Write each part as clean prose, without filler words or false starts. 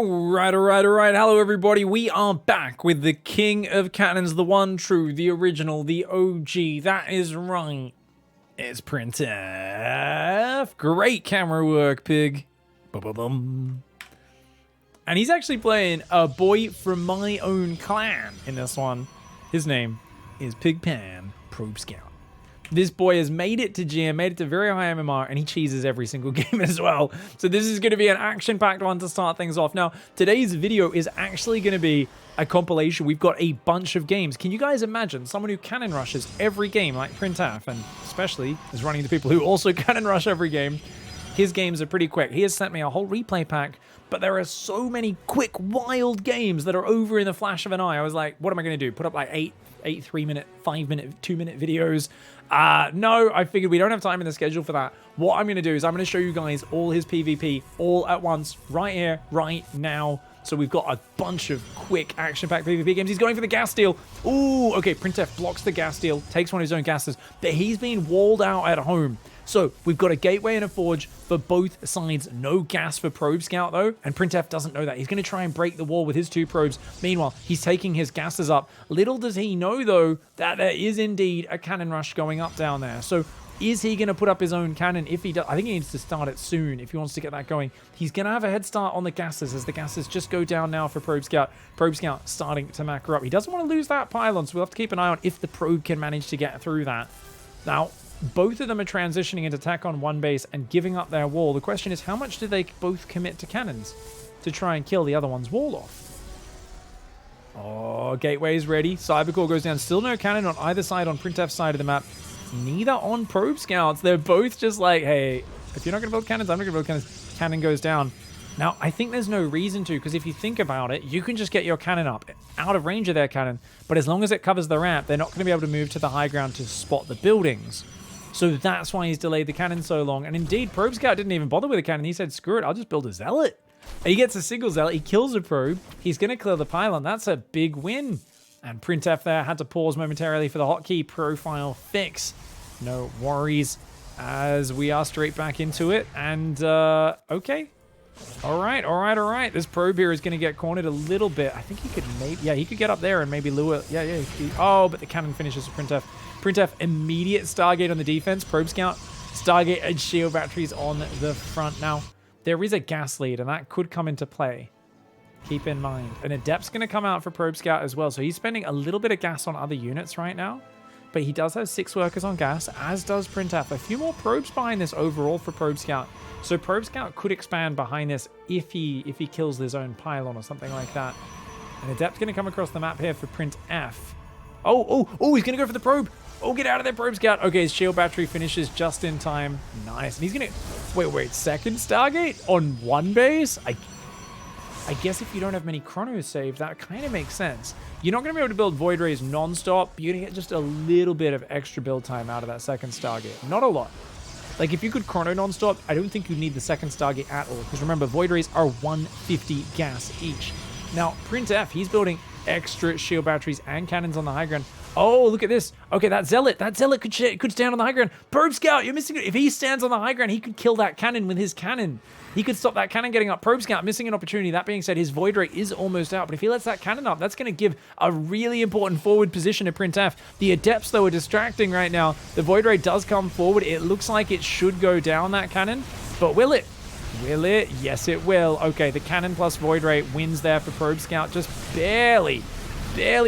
Alright. Hello, everybody. We are back with the king of cannons, the one true, the original, the OG. That is right. It's Printf. Great camera work, pig. Ba-ba-bum. And he's actually playing a boy from my own clan in this one. His name is Pigpan Probe Scout. This boy has made it to GM, made it to very high MMR, and he cheeses every single game as well. So this is going to be an action-packed one to start things off. Now, today's video is actually going to be a compilation. We've got a bunch of games. Can you guys imagine someone who cannon rushes every game like Printf, and especially is running into people who also cannon rush every game? His games are pretty quick. He has sent me a whole replay pack, but there are so many quick, wild games that are over in the flash of an eye. I was like, what am I going to do? Put up like eight 3-minute, 5-minute, 2-minute videos? No, I figured we don't have time in the schedule for that. What I'm going to do is I'm going to show you guys all his PvP all at once, right here, right now. So we've got a bunch of quick action-packed PvP games. He's going for the gas steal. Ooh, okay, Printf blocks the gas steal, takes one of his own gases, but he's been walled out at home. So we've got a gateway and a forge for both sides. No gas for Probe Scout, though, and Printf doesn't know that. He's going to try and break the wall with his 2 probes. Meanwhile, he's taking his gases up. Little does he know, though, that there is indeed a cannon rush going up down there. So is he going to put up his own cannon? If he does, I think he needs to start it soon if he wants to get that going. He's going to have a head start on the gases as the gases just go down now for Probe Scout. Probe Scout starting to macro up. He doesn't want to lose that pylon, so we'll have to keep an eye on if the probe can manage to get through that. Now, both of them are transitioning into attack on one base and giving up their wall. The question is, how much do they both commit to cannons to try and kill the other one's wall off? Oh, gateway's ready. Cybercore goes down. Still no cannon on either side on Printf's side of the map. Neither on Probe Scouts. They're both just like, hey, if you're not going to build cannons, I'm not going to build cannons. Cannon goes down. Now, I think there's no reason to, because if you think about it, you can just get your cannon up out of range of their cannon, but as long as it covers the ramp, they're not going to be able to move to the high ground to spot the buildings. So that's why he's delayed the cannon so long. And indeed, Probe Scout didn't even bother with a cannon. He said, screw it, I'll just build a zealot. And he gets a single zealot. He kills a probe. He's going to clear the pylon. That's a big win. And Printf there had to pause momentarily for the hotkey profile fix. No worries, as we are straight back into it. And, okay. All right. This probe here is going to get cornered a little bit. I think he could maybe, yeah, he could get up there and maybe lure. Yeah. Oh, but the cannon finishes with Printf. Printf, immediate Stargate on the defense. Probe Scout, Stargate and shield batteries on the front. Now, there is a gas lead, and that could come into play. Keep in mind. An Adept's going to come out for Probe Scout as well, so he's spending a little bit of gas on other units right now. But he does have 6 workers on gas, as does Printf. A few more probes behind this overall for Probe Scout. So Probe Scout could expand behind this if he kills his own pylon or something like that. An Adept's going to come across the map here for Printf. Oh, he's going to go for the probe. Oh, get out of there, Probe Scout. Okay, his shield battery finishes just in time. Nice. And he's going to... Wait. Second Stargate on one base? I guess if you don't have many chronos saved, that kind of makes sense. You're not going to be able to build Void Rays non-stop. You're going to get just a little bit of extra build time out of that second Stargate. Not a lot. Like, if you could chrono non-stop, I don't think you need the second Stargate at all. Because remember, Void Rays are 150 gas each. Now, Printf, he's building extra shield batteries and cannons on the high ground. Oh, look at this. Okay, that zealot could stand on the high ground. Probe Scout, you're missing it. If he stands on the high ground, he could kill that cannon with his cannon. He could stop that cannon getting up. Probe Scout missing an opportunity. That being said, his Void Ray is almost out. But if he lets that cannon up, that's going to give a really important forward position to Printf. The Adepts, though, are distracting right now. The Void Ray does come forward. It looks like it should go down, that cannon. But will it? Will it? Yes, it will. Okay, the cannon plus Void Ray wins there for Probe Scout. Just barely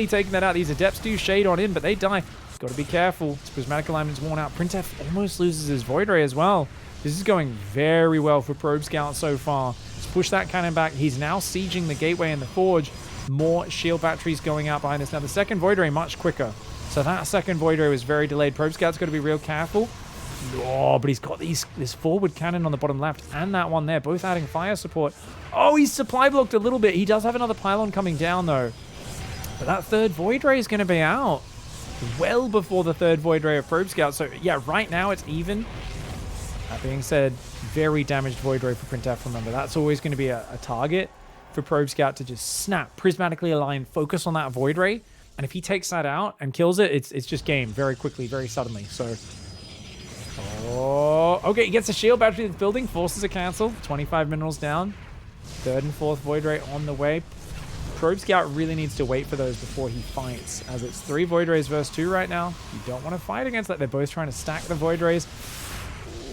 taking that out. These Adepts do shade on in, but they die. Got to be careful. His prismatic alignment's worn out. Printf almost loses his Void Ray as well. This is going very well for Probe Scout so far. Let's push that cannon back. He's now sieging the gateway and the forge. More shield batteries going out behind us. Now, the second Void Ray much quicker. So that second Void Ray was very delayed. Probe Scout's got to be real careful. Oh, but he's got this forward cannon on the bottom left and that one there, both adding fire support. Oh, he's supply blocked a little bit. He does have another pylon coming down, though. But that third Void Ray is going to be out well before the third Void Ray of Probe Scout. So, yeah, right now it's even. That being said, very damaged Void Ray for Printf. Remember, that's always going to be a target for Probe Scout to just snap, prismatically align, focus on that Void Ray. And if he takes that out and kills it, it's just game very quickly, very suddenly. So, oh, okay, he gets a shield battery that's building, forces a cancel, 25 minerals down. Third and fourth Void Ray on the way. Probe Scout really needs to wait for those before he fights, as it's 3 Void Rays versus 2 right now. You don't want to fight against that. They're both trying to stack the Void Rays.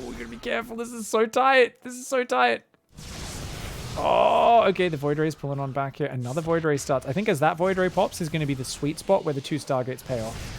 Ooh, we gotta be careful. This is so tight. This is so tight. Oh, okay. The Void Ray is pulling on back here. Another Void Ray starts. I think as that Void Ray pops is going to be the sweet spot where the 2 Stargates pay off.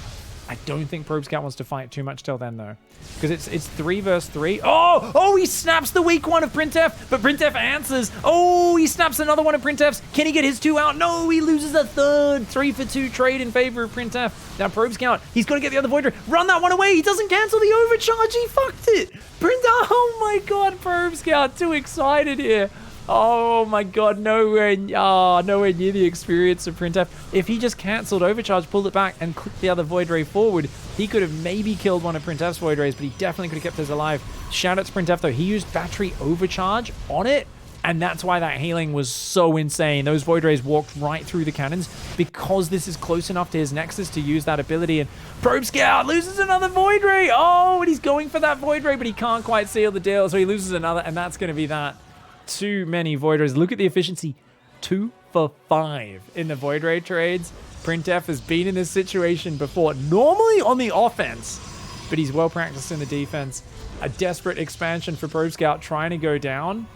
I don't think Probe Scout wants to fight too much till then, though. Because it's 3 versus 3. Oh, he snaps the weak one of Printef, but Printef answers. Oh, he snaps another one of Printef's. Can he get his 2 out? No, he loses a third. 3 for 2 trade in favor of Printef. Now Probe Scout, he's got to get the other Void Ray. Run that one away. He doesn't cancel the overcharge. He fucked it. Printef, oh my God, Probe Scout, too excited here. Oh my God, nowhere near the experience of Printef. If he just cancelled Overcharge, pulled it back, and clicked the other Void Ray forward, he could have maybe killed one of Printef's Void Rays, but he definitely could have kept us alive. Shout out to Printef, though. He used Battery Overcharge on it, and that's why that healing was so insane. Those Void Rays walked right through the cannons because this is close enough to his Nexus to use that ability, and Probe Scout loses another Void Ray. Oh, and he's going for that Void Ray, but he can't quite seal the deal, so he loses another, and that's going to be that. Too many Void Rays. Look at the efficiency. 2 for 5 in the Void Ray trades. Printef has been in this situation before, normally on the offense, but he's well practiced in the defense. A desperate expansion for Probe Scout trying to go down,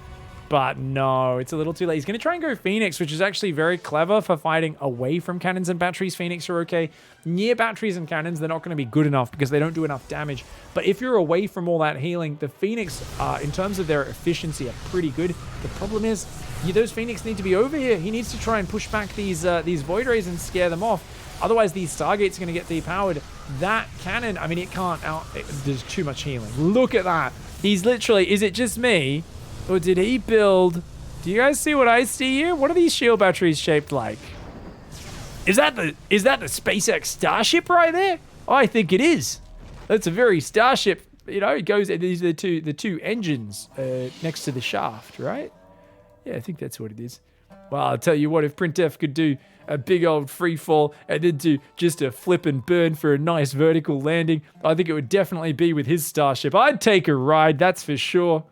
but no, it's a little too late. He's going to try and go Phoenix, which is actually very clever for fighting away from cannons and batteries. Phoenix are okay. Near batteries and cannons, they're not going to be good enough because they don't do enough damage. But if you're away from all that healing, the Phoenix, in terms of their efficiency, are pretty good. The problem is, those Phoenix need to be over here. He needs to try and push back these Void Rays and scare them off. Otherwise, these Stargates are going to get depowered. That cannon, I mean, it can't there's too much healing. Look at that. He's literally, is it just me? Or did he build... Do you guys see what I see here? What are these shield batteries shaped like? Is that the SpaceX Starship right there? Oh, I think it is. That's a very Starship. You know, it goes... These are the two engines next to the shaft, right? Yeah, I think that's what it is. Well, I'll tell you what, if Printef could do a big old free fall and then do just a flip and burn for a nice vertical landing, I think it would definitely be with his Starship. I'd take a ride, that's for sure.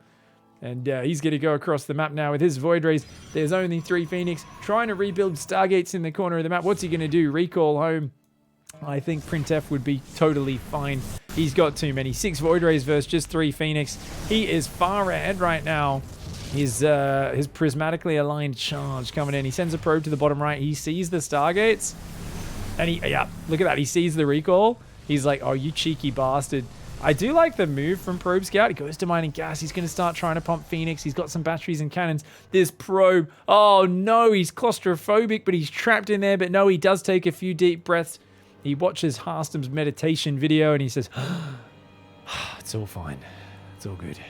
And he's going to go across the map now with his Void Rays. There's only 3 Phoenix trying to rebuild Stargates in the corner of the map. What's he going to do? Recall home? I think Printef would be totally fine. He's got too many. 6 Void Rays versus just 3 Phoenix. He is far ahead right now. His prismatically aligned charge coming in. He sends a probe to the bottom right. He sees the Stargates. And yeah, look at that. He sees the recall. He's like, oh, you cheeky bastard. I do like the move from Probe Scout. He goes to mining gas. He's going to start trying to pump Phoenix. He's got some batteries and cannons. This probe. Oh, no. He's claustrophobic, but he's trapped in there. But no, he does take a few deep breaths. He watches Harstom's meditation video, and he says, it's all fine. It's all good.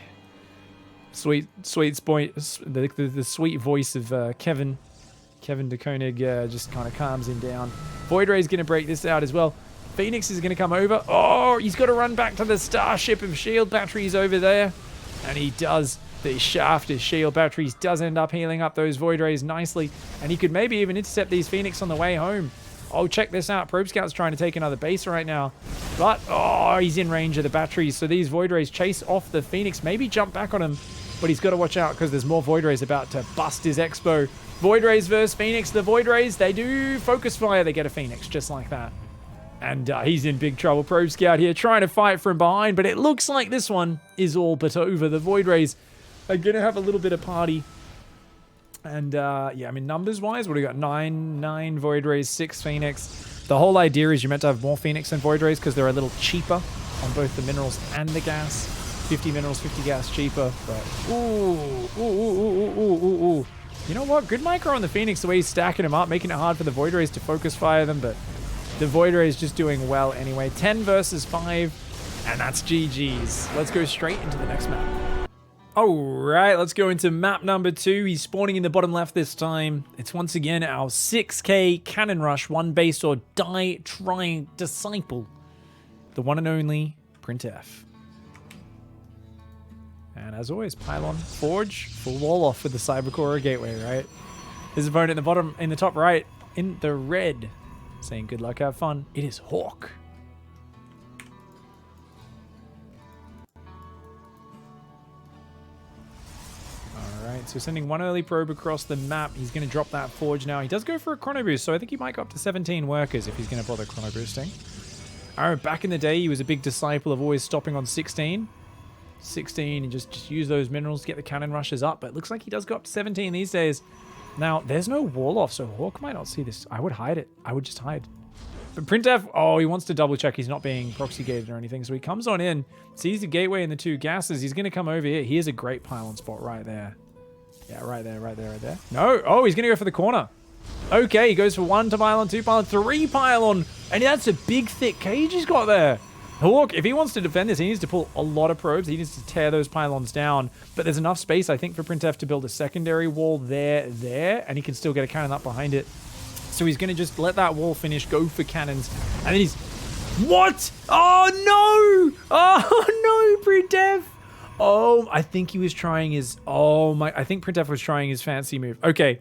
Sweet point. The sweet voice of Kevin de Koenig just kind of calms him down. Void Ray's going to break this out as well. Phoenix is going to come over. Oh, he's got to run back to the Starship of shield batteries over there. And he does. The shaft of shield batteries does end up healing up those Void Rays nicely. And he could maybe even intercept these Phoenix on the way home. Oh, check this out. Probe Scout's trying to take another base right now. But, oh, he's in range of the batteries. So these Void Rays chase off the Phoenix. Maybe jump back on him. But he's got to watch out because there's more Void Rays about to bust his Expo. Void Rays versus Phoenix. The Void Rays, they do focus fire. They get a Phoenix just like that. And he's in big trouble. Probe Scout here trying to fight from behind, but it looks like this one is all but over. The Void Rays are going to have a little bit of party. And yeah, I mean, numbers-wise, what do we got? 9 Void Rays, 6 Phoenix. The whole idea is you're meant to have more Phoenix than Void Rays because they're a little cheaper on both the minerals and the gas. 50 minerals, 50 gas cheaper. But, ooh. You know what? Good micro on the Phoenix, the way he's stacking them up, making it hard for the Void Rays to focus fire them, but the Void Ray is just doing well anyway. 10 versus 5, and that's GG's. Let's go straight into the next map. Alright, let's go into map number 2. He's spawning in the bottom left this time. It's once again our 6k cannon rush, 1 base or die trying disciple. The one and only Printef. And as always, pylon, forge, full wall off with the Cybercore gateway, right? His opponent in the bottom, in the top right, in the red, saying good luck, have fun. It is Hawk. Alright, right, so sending one early probe across the map. He's going to drop that forge now. He does go for a chrono boost, so I think he might go up to 17 workers if he's going to bother chrono boosting. Back in the day, he was a big disciple of always stopping on 16. 16 and just use those minerals to get the cannon rushes up. But it looks like he does go up to 17 these days. Now, there's no wall off, so Hawk might not see this. I would hide it. I would just hide. But Printf, oh, he wants to double check he's not being proxy gated or anything. So he comes on in, sees the gateway and the two gases. He's going to come over here. He has a great pylon spot right there. Yeah, right there, right there, right there. No, oh, he's going to go for the corner. Okay, he goes for 1 to pylon, 2 pylon, 3 pylon. And that's a big, thick cage he's got there. Hawk, if he wants to defend this, he needs to pull a lot of probes. He needs to tear those pylons down. But there's enough space, I think, for Printf to build a secondary wall there, and he can still get a cannon up behind it. So he's going to just let that wall finish, go for cannons, and then he's... What? Oh, no! Oh, no, Printf! Oh, I think he was trying his... Oh, my... I think Printf was trying his fancy move. Okay.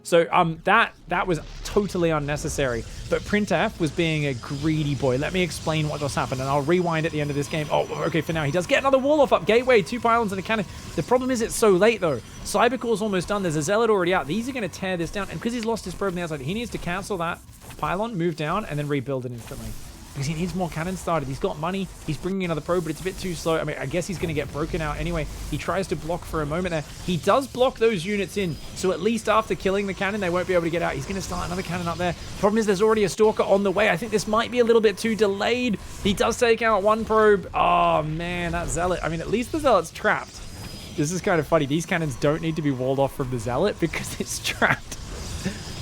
So that was totally unnecessary. But Printf was being a greedy boy. Let me explain what just happened, and I'll rewind at the end of this game. Oh, okay, for now. He does get another wall off up. Gateway, 2 pylons and a cannon. The problem is it's so late, though. Cybercore's almost done. There's a Zealot already out. These are going to tear this down. And because he's lost his probe on the outside, he needs to cancel that pylon, move down, and then rebuild it instantly. Because he needs more cannons started. He's got money. He's bringing another probe, but it's a bit too slow. I mean, I guess he's going to get broken out anyway. He tries to block for a moment there. He does block those units in, so at least after killing the cannon, they won't be able to get out. He's going to start another cannon up there. Problem is, there's already a Stalker on the way. I think this might be a little bit too delayed. He does take out 1 probe. Oh, man, that Zealot. I mean, at least the Zealot's trapped. This is kind of funny. These cannons don't need to be walled off from the Zealot because it's trapped.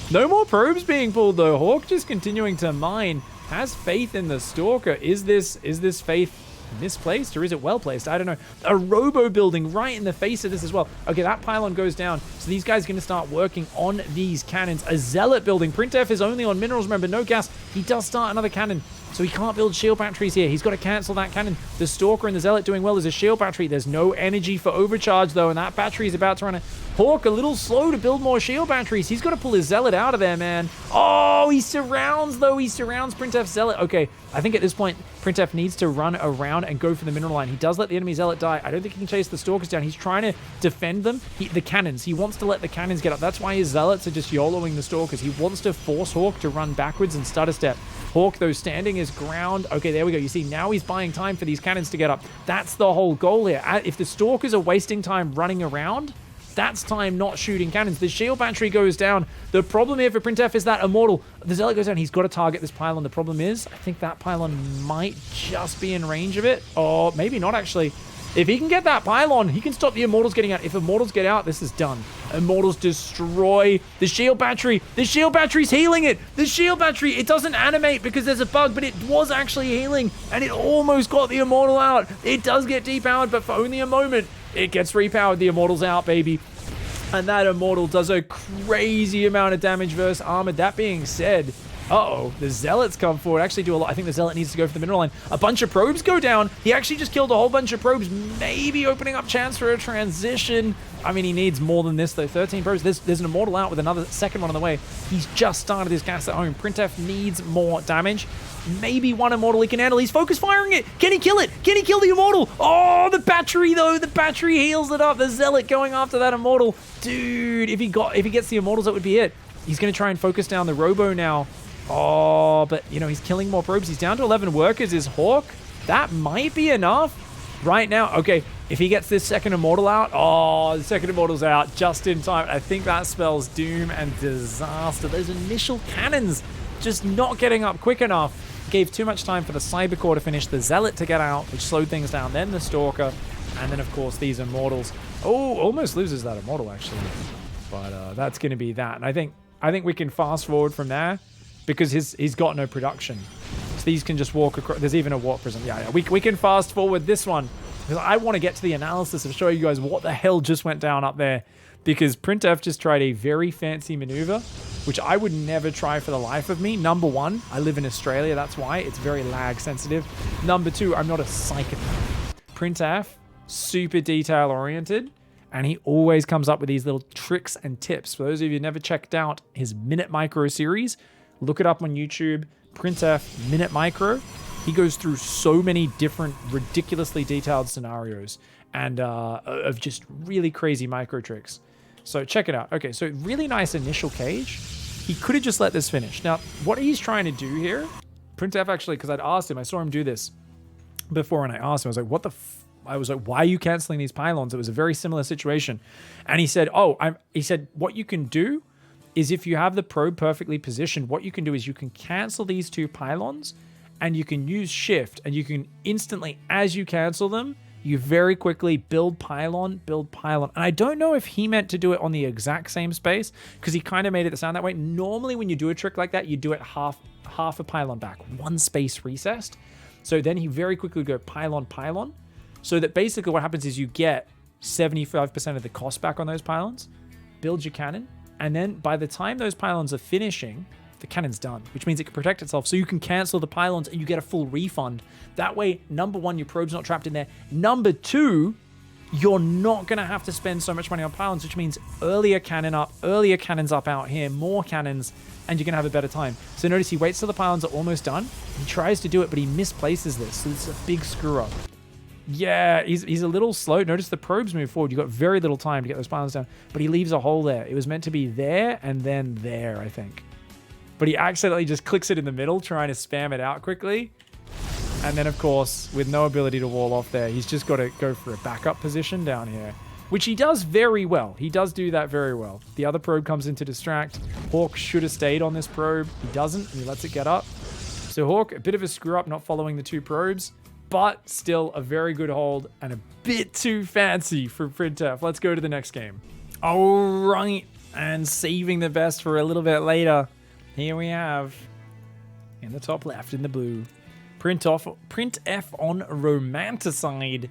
No more probes being pulled, though. Hawk just continuing to mine. Has faith in the Stalker. Is this faith misplaced or is it well placed? I don't know. A robo building right in the face of this as well. Okay, that pylon goes down. So these guys are going to start working on these cannons. A Zealot building. Printf is only on minerals, remember, no gas. He does start another cannon. So he can't build shield batteries here. He's got to cancel that cannon. The Stalker and the Zealot doing well as a shield battery. There's no energy for overcharge, though, and that battery is about to run out. Hawk a little slow to build more shield batteries. He's got to pull his Zealot out of there, man. Oh, he surrounds, though. He surrounds Printf's Zealot. Okay, I think at this point, Printf needs to run around and go for the mineral line. He does let the enemy Zealot die. I don't think he can chase the Stalkers down. He's trying to defend them. The cannons. He wants to let the cannons get up. That's why his Zealots are just YOLOing the Stalkers. He wants to force Hawk to run backwards and stutter step. Hawk, though, standing his ground. Okay, there we go. You see, now he's buying time for these cannons to get up. That's the whole goal here. If the Stalkers are wasting time running around, that's time not shooting cannons. The shield battery goes down. The problem here for Printf is that Immortal. The Zealot goes down. He's got to target this pylon. The problem is, I think that pylon might just be in range of it. Or maybe not, actually. If he can get that pylon, he can stop the Immortals getting out. If Immortals get out, this is done. Immortals destroy the shield battery. The shield battery's healing it. The shield battery, it doesn't animate because there's a bug, but it was actually healing, and it almost got the Immortal out. It does get depowered, but for only a moment. It gets repowered. The Immortal's out, baby. And that Immortal does a crazy amount of damage versus Armored. That being said, uh-oh, the Zealots come forward. Actually do a lot. I think the Zealot needs to go for the mineral line. A bunch of probes go down. He actually just killed a whole bunch of probes, maybe opening up chance for a transition. I mean, he needs more than this, though. 13 probes. There's an Immortal out with another second one on the way. He's just started his gas at home. Printf needs more damage. Maybe 1 Immortal he can handle. He's focus firing it. Can he kill it? Can he kill the Immortal? Oh, the battery, though. The battery heals it up. The Zealot going after that Immortal. Dude, if he gets the Immortals, that would be it. He's going to try and focus down the Robo now. Oh, but, you know, he's killing more probes. He's down to 11 workers. Is Hawk? That might be enough right now. Okay, if he gets this second Immortal out. Oh, the second Immortal's out just in time. I think that spells doom and disaster. Those initial cannons just not getting up quick enough. Gave too much time for the Cybercore to finish, the Zealot to get out, which slowed things down, then the Stalker, and then, of course, these Immortals. Oh, almost loses that Immortal, actually. But that's going to be that. And I think we can fast forward from there because he's got no production. So these can just walk across. There's even a warp prism. Yeah. We can fast forward this one because I want to get to the analysis of showing you guys what the hell just went down up there. Because Printf just tried a very fancy maneuver, which I would never try for the life of me. Number 1, I live in Australia. That's why. It's very lag sensitive. Number 2, I'm not a psychopath. Printf, super detail oriented, and he always comes up with these little tricks and tips. For those of you who never checked out his Minute Micro series, look it up on YouTube. Printf Minute Micro. He goes through so many different ridiculously detailed scenarios and of just really crazy micro tricks. So check it out. Okay, so really nice initial cage. He could have just let this finish. Now, what he's trying to do here, PrintF actually, because I'd asked him, I saw him do this before, and I asked him, I was like, what the I was like, why are you canceling these pylons? It was a very similar situation. And he said, he said, what you can do is if you have the probe perfectly positioned, what you can do is you can cancel these 2 pylons and you can use shift and you can instantly, as you cancel them, you very quickly build pylon. And I don't know if he meant to do it on the exact same space because he kind of made it sound that way. Normally when you do a trick like that, you do it half a pylon back, 1 space recessed. So then he very quickly go pylon. So that basically what happens is you get 75% of the cost back on those pylons, build your cannon, and then by the time those pylons are finishing, the cannon's done, which means it can protect itself. So you can cancel the pylons and you get a full refund. That way, number 1, your probe's not trapped in there. Number 2, you're not going to have to spend so much money on pylons, which means earlier cannons up out here, more cannons, and you're going to have a better time. So notice he waits till the pylons are almost done. He tries to do it, but he misplaces this. So it's a big screw up. Yeah, he's a little slow. Notice the probes move forward. You've got very little time to get those pylons down, but he leaves a hole there. It was meant to be there and then there, I think. But he accidentally just clicks it in the middle, trying to spam it out quickly. And then, of course, with no ability to wall off there, he's just got to go for a backup position down here, which he does very well. He does do that very well. The other probe comes in to distract. Hawk should have stayed on this probe. He doesn't, and he lets it get up. So Hawk, a bit of a screw up not following the 2 probes, but still a very good hold and a bit too fancy for PrintF. Let's go to the next game. All right, and saving the best for a little bit later. Here we have, in the top left, in the blue, PrintF on Romanticide.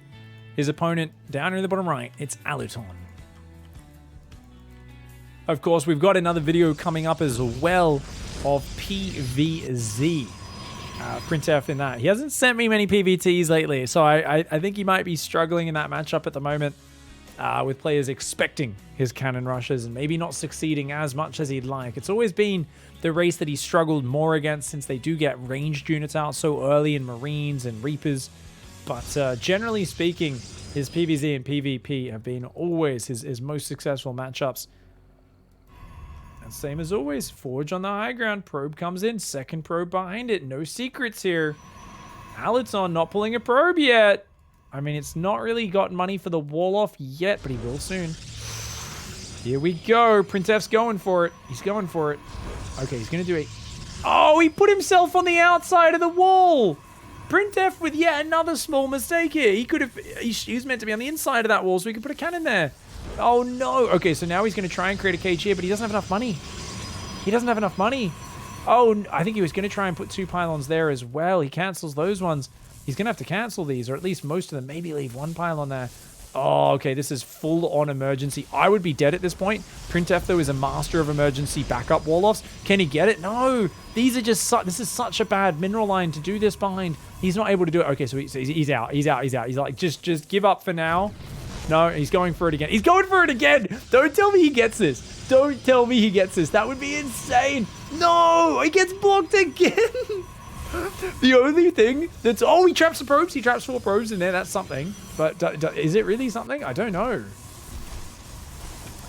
His opponent down in the bottom right, it's Aluton. Of course, we've got another video coming up as well of PVZ. PrintF in that. He hasn't sent me many PVTs lately, so I think he might be struggling in that matchup at the moment with players expecting his cannon rushes and maybe not succeeding as much as he'd like. It's always been the race that he's struggled more against since they do get ranged units out so early in Marines and Reapers. But generally speaking, his PvZ and PvP have been always his most successful matchups. And same as always, Forge on the high ground. Probe comes in, second probe behind it. No secrets here. Aluton not pulling a probe yet. I mean, it's not really got money for the wall off yet, but he will soon. Here we go. PrintF's going for it. He's going for it. Okay, he's going to do a... Oh, he put himself on the outside of the wall. PrintF with yet another small mistake here. He could have... He was meant to be on the inside of that wall so he could put a cannon there. Oh, no. Okay, so now he's going to try and create a cage here, but he doesn't have enough money. He doesn't have enough money. Oh, I think he was going to try and put 2 pylons there as well. He cancels those ones. He's going to have to cancel these, or at least most of them. Maybe leave 1 pylon there. Oh, okay, this is full-on emergency. I would be dead at this point. PrintF, though, is a master of emergency backup wall-offs. Can he get it? No. These are just... This is such a bad mineral line to do this behind. He's not able to do it. Okay, so he's out. He's out. He's out. He's like, just give up for now. No, he's going for it again. He's going for it again. Don't tell me he gets this. Don't tell me he gets this. That would be insane. No, he gets blocked again. The only thing that's... Oh, he traps the probes. He traps 4 probes in there. That's something. But is it really something? I don't know.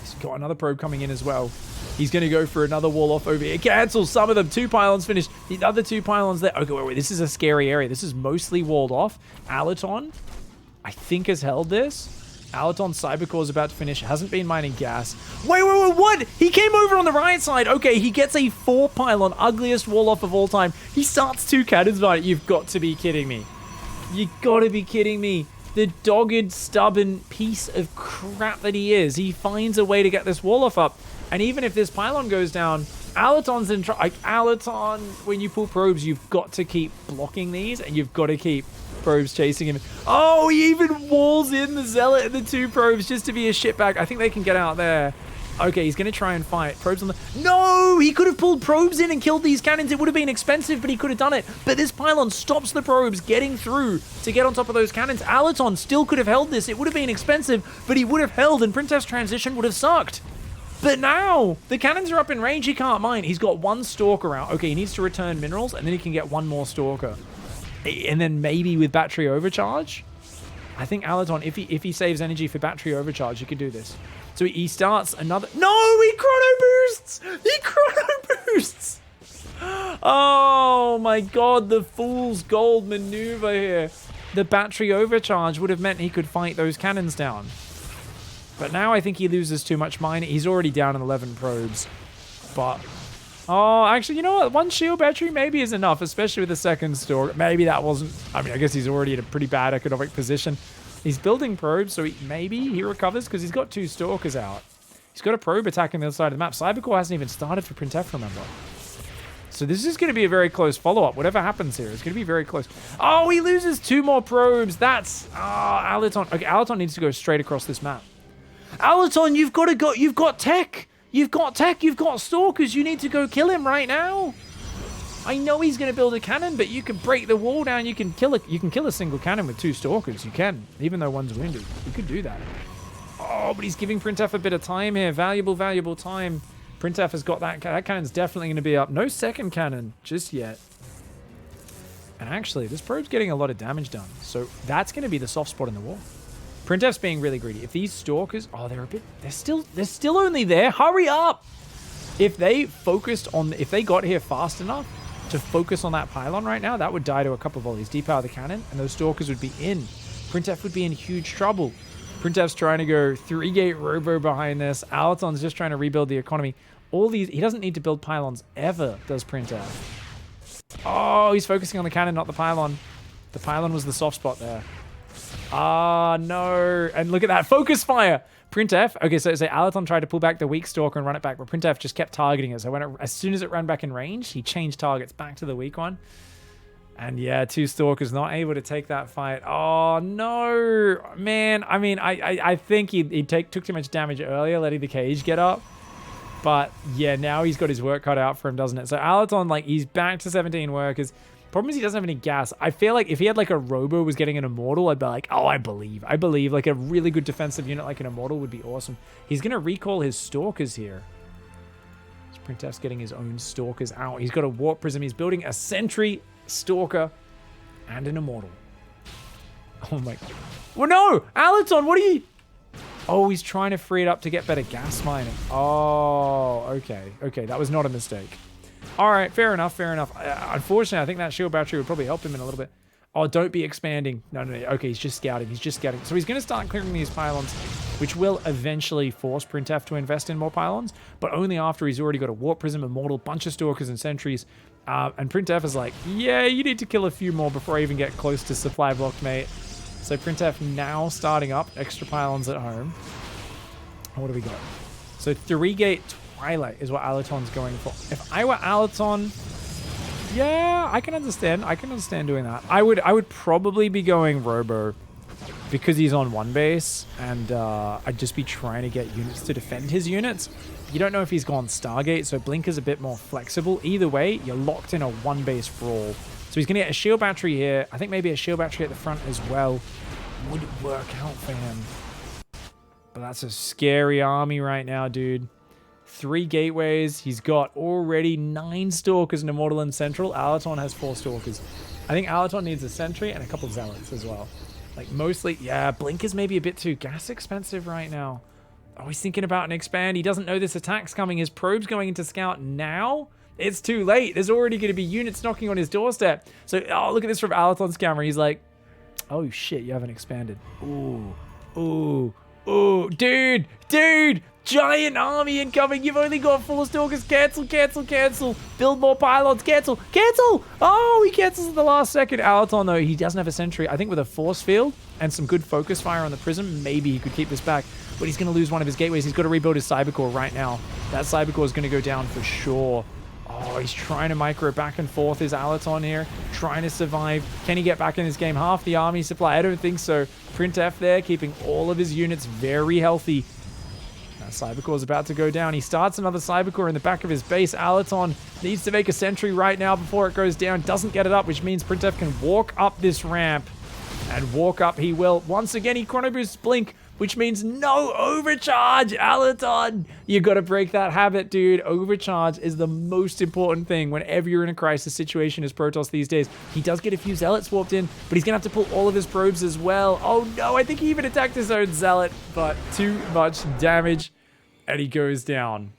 He's got another probe coming in as well. He's going to go for another wall off over here. Cancels some of them. 2 pylons finished. The other 2 pylons there. Okay, wait. This is a scary area. This is mostly walled off. Aluton, I think, has held this. Aluton's Cybercore is about to finish. Hasn't been mining gas. Wait, what? He came over on the right side. Okay, he gets a 4 pylon, ugliest wall off of all time. He starts 2 cannons by it. You've got to be kidding me. You got to be kidding me. The dogged, stubborn piece of crap that he is. He finds a way to get this wall off up. And even if this pylon goes down, Aluton's in trouble. Like, Aluton, when you pull probes, you've got to keep blocking these, and you've got to keep probes chasing him. Oh, he even walls in the Zealot and the 2 probes just to be a shitbag. I think they can get out there. Okay, he's going to try and fight. Probes on the... No! He could have pulled probes in and killed these cannons. It would have been expensive, but he could have done it. But this pylon stops the probes getting through to get on top of those cannons. Aluton still could have held this. It would have been expensive, but he would have held, and PrintF's transition would have sucked. But now, the cannons are up in range. He can't mine. He's got 1 stalker out. Okay, he needs to return minerals, and then he can get 1 more stalker. And then maybe with battery overcharge? I think Aluton, if he saves energy for battery overcharge, he could do this. So he starts another... No, he chrono boosts! He chrono boosts! Oh my god, the fool's gold maneuver here. The battery overcharge would have meant he could fight those cannons down. But now I think he loses too much mine. He's already down in 11 probes. But... Oh, actually, you know what? One shield battery maybe is enough, especially with the second store. Maybe that wasn't... I mean, I guess he's already in a pretty bad economic position. He's building probes, so maybe he recovers because he's got 2 stalkers out. He's got a probe attacking the other side of the map. Cybercore hasn't even started for Printef, remember. So this is going to be a very close follow-up. Whatever happens here, it's going to be very close. Oh, he loses 2 more probes. That's... Alaton. Okay, Alaton needs to go straight across this map. Alaton, you've got to go... You've got tech. You've got tech. You've got stalkers. You need to go kill him right now. I know he's going to build a cannon, but you can break the wall down. You can kill a single cannon with 2 stalkers. You can, even though one's wounded. You could do that. Oh, but he's giving Printef a bit of time here. Valuable, valuable time. Printef has got that. That cannon's definitely going to be up. No second cannon just yet. And actually, this probe's getting a lot of damage done. So that's going to be the soft spot in the wall. Printef's being really greedy. If these stalkers... Oh, they're still only there. Hurry up! If they focused on... If they got here fast enough to focus on that pylon right now, that would die to a couple of volleys. Depower the cannon, and those stalkers would be in. Printef would be in huge trouble. Printef's trying to go 3-gate robo behind this. Alaton's just trying to rebuild the economy. All these... He doesn't need to build pylons ever, does Printef. Oh, he's focusing on the cannon, not the pylon. The pylon was the soft spot there. Ah, no. And look at that. Focus fire. Printef. Okay, so Alaton tried to pull back the weak stalker and run it back, but Printef just kept targeting it. So as soon as it ran back in range, he changed targets back to the weak one. And yeah, 2 stalkers not able to take that fight. Oh, no. Man, I mean, I think he took too much damage earlier, letting the cage get up. But yeah, now he's got his work cut out for him, doesn't it? So Alaton, like, he's back to 17 workers. Problem is he doesn't have any gas. I feel like if he had like a Robo was getting an Immortal, I'd be like, oh, I believe. Like a really good defensive unit like an Immortal would be awesome. He's going to recall his Stalkers here. Printef's getting his own Stalkers out. He's got a Warp Prism. He's building a Sentry, Stalker, and an Immortal. Oh my... Well, no! Alaton, what are you... Oh, he's trying to free it up to get better gas mining. Oh, okay. Okay, that was not a mistake. All right, fair enough, fair enough. Unfortunately, I think that shield battery would probably help him in a little bit. Oh, don't be expanding. No. Okay, he's just scouting. He's just scouting. So he's going to start clearing these pylons, which will eventually force Printef to invest in more pylons, but only after he's already got a Warp Prism, Immortal, bunch of Stalkers and Sentries. And Printef is like, yeah, you need to kill a few more before I even get close to supply block, mate. So Printef now starting up extra pylons at home. What do we got? So 3-gate Twilight is what Alaton's going for. If I were Alaton, yeah, I can understand. I can understand doing that. I would probably be going Robo because he's on 1 base, and I'd just be trying to get units to defend his units. You don't know if he's gone Stargate, so Blinker's a bit more flexible. Either way, you're locked in a 1 base brawl. So he's going to get a shield battery here. I think maybe a shield battery at the front as well would work out for him. But that's a scary army right now, dude. 3 gateways. He's got already 9 Stalkers in Immortal and Central. Alaton has 4 Stalkers. I think Alaton needs a Sentry and a couple of Zealots as well. Like mostly, yeah, Blinker's maybe a bit too gas expensive right now. Oh, he's thinking about an expand. He doesn't know this attack's coming. His probe's going into scout now. It's too late. There's already going to be units knocking on his doorstep. So, oh, look at this from Alaton's camera. He's like, oh shit, you haven't expanded. Ooh, ooh, ooh, dude, giant army incoming. You've only got 4 Stalkers. Cancel, cancel, cancel. Build more pylons. Cancel, cancel. Oh, he cancels at the last second. Alaton, though, he doesn't have a Sentry. I think with a force field and some good focus fire on the Prism, maybe he could keep this back. But he's going to lose one of his gateways. He's got to rebuild his Cybercore right now. That Cybercore is going to go down for sure. Oh, he's trying to micro back and forth his Alaton here, trying to survive. Can he get back in this game? Half the army supply? I don't think so. Printef there, keeping all of his units very healthy. That Cybercore is about to go down. He starts another Cybercore in the back of his base. Alaton needs to make a Sentry right now before it goes down. Doesn't get it up, which means Printef can walk up this ramp. And walk up he will. Once again, he chrono boosts Blink, which means no overcharge, Alaton. You got to break that habit, dude. Overcharge is the most important thing whenever you're in a crisis situation as PROTOSS these days. He does get a few Zealots warped in, but he's going to have to pull all of his probes as well. Oh no, I think he even attacked his own Zealot, but too much damage, and he goes down.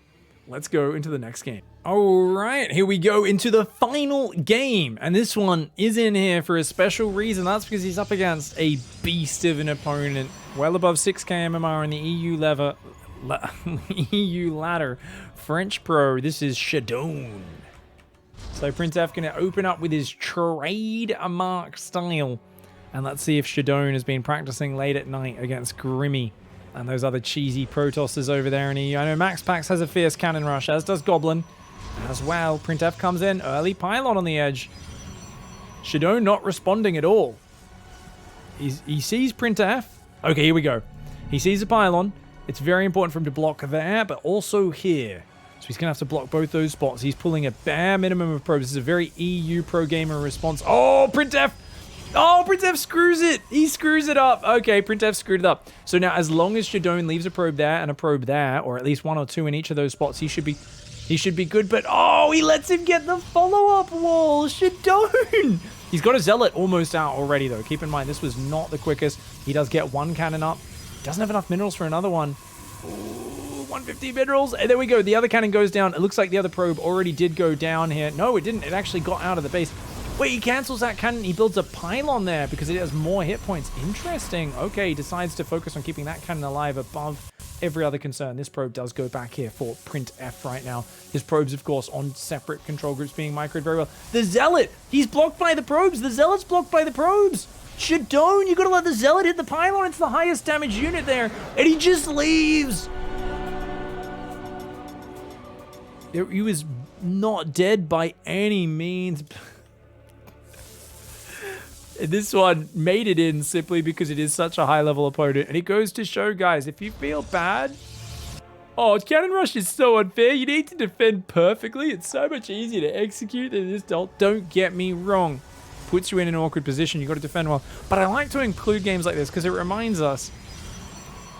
Let's go into the next game. All right, here we go into the final game. And this one is in here for a special reason. That's because he's up against a beast of an opponent. Well above 6k MMR in the EU ladder. French pro, this is Shadone. So Prince-F going to open up with his trademark style. And let's see if Shadone has been practicing late at night against Grimmy and those other cheesy Protosses over there in EU. I know Max Pax has a fierce cannon rush, as does Goblin. As well, Print-F comes in, early pylon on the edge. Shadone not responding at all. He sees Print-F. Okay, here we go. He sees a pylon. It's very important for him to block there, but also here. So he's going to have to block both those spots. He's pulling a bare minimum of probes. This is a very EU pro gamer response. Oh, Print-F! Oh, Print-F screws it! He screws it up. Okay, Print-F screwed it up. So now, as long as Shadone leaves a probe there and a probe there, or at least one or two in each of those spots, he should be good, but oh, he lets him get the follow-up wall. Shadone! He's got a Zealot almost out already, though. Keep in mind, this was not the quickest. He does get one cannon up. Doesn't have enough minerals for another one. Ooh, 150 minerals. And there we go. The other cannon goes down. It looks like the other probe already did go down here. No, it didn't. It actually got out of the base. Wait, he cancels that cannon. He builds a pylon there because it has more hit points. Interesting. Okay, he decides to focus on keeping that cannon alive above every other concern. This probe does go back here for Print-F right now. His probes, of course, on separate control groups being microed very well. The Zealot! He's blocked by the probes! The Zealot's blocked by the probes! Shadone, you gotta let the Zealot hit the pylon. It's the highest damage unit there. And he just leaves! He was not dead by any means. This one made it in simply because it is such a high-level opponent. And it goes to show, guys, if you feel bad... Oh, Cannon Rush is so unfair. You need to defend perfectly. It's so much easier to execute than this. Don't get me wrong. Puts you in an awkward position. You've got to defend well. But I like to include games like this because it reminds us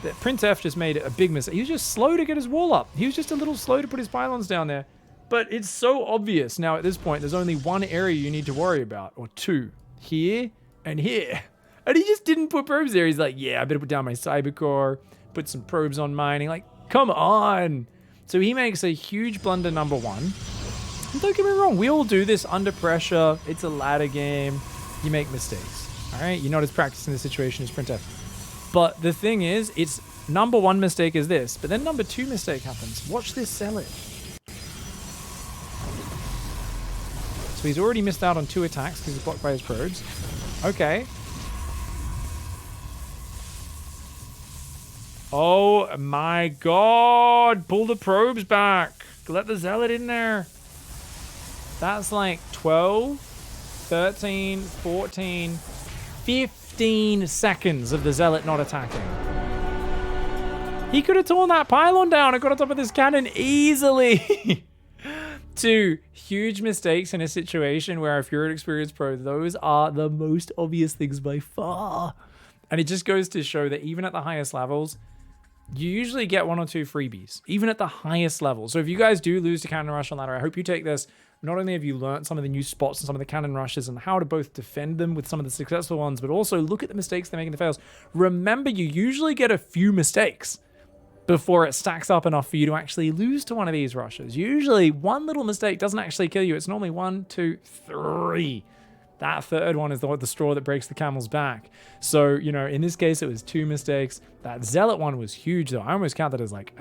that Prince-F just made a big mistake. He was just slow to get his wall up. He was just a little slow to put his pylons down there. But it's so obvious now at this point. There's only one area you need to worry about, or two. Here and here. And he just didn't put probes there. He's like, yeah, I better put down my cybercore, put some probes on mining. Like, come on. So he makes a huge blunder, number one. And don't get me wrong, we all do this under pressure. It's a ladder game. You make mistakes. All right? You're not as practiced in this situation as Print-F. But the thing is, it's number one mistake is this, but then number two mistake happens. Watch this Zealot. So he's already missed out on 2 attacks because he's blocked by his probes. Okay. Oh my god! Pull the probes back! Let the Zealot in there! That's like 12, 13, 14, 15 seconds of the Zealot not attacking. He could have torn that pylon down and got on top of this cannon easily! 2 huge mistakes in a situation where if you're an experienced pro, those are the most obvious things by far. And it just goes to show that even at the highest levels, you usually get 1 or 2 freebies, even at the highest level. So if you guys do lose to Cannon Rush on ladder, I hope you take this. Not only have you learned some of the new spots and some of the Cannon Rushes and how to both defend them with some of the successful ones, but also look at the mistakes they're making, the fails. Remember, you usually get a few mistakes before it stacks up enough for you to actually lose to one of these rushes. Usually, one little mistake doesn't actually kill you. It's normally 1, 2, 3. That third one is the straw that breaks the camel's back. So, you know, in this case, it was 2 mistakes. That Zealot one was huge, though. I almost count that as, like,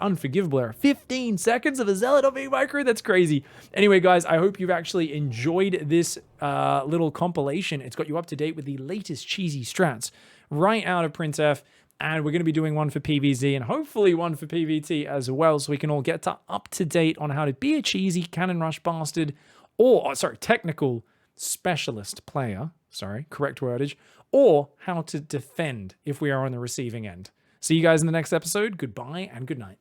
unforgivable error. 15 seconds of a Zealot on being micro? That's crazy. Anyway, guys, I hope you've actually enjoyed this little compilation. It's got you up to date with the latest cheesy strats right out of Prince-F. And we're going to be doing one for PvZ and hopefully one for PvT as well, so we can all get to up to date on how to be a cheesy Cannon Rush bastard, or, sorry, technical specialist player, sorry, correct wordage, or how to defend if we are on the receiving end. See you guys in the next episode. Goodbye and good night.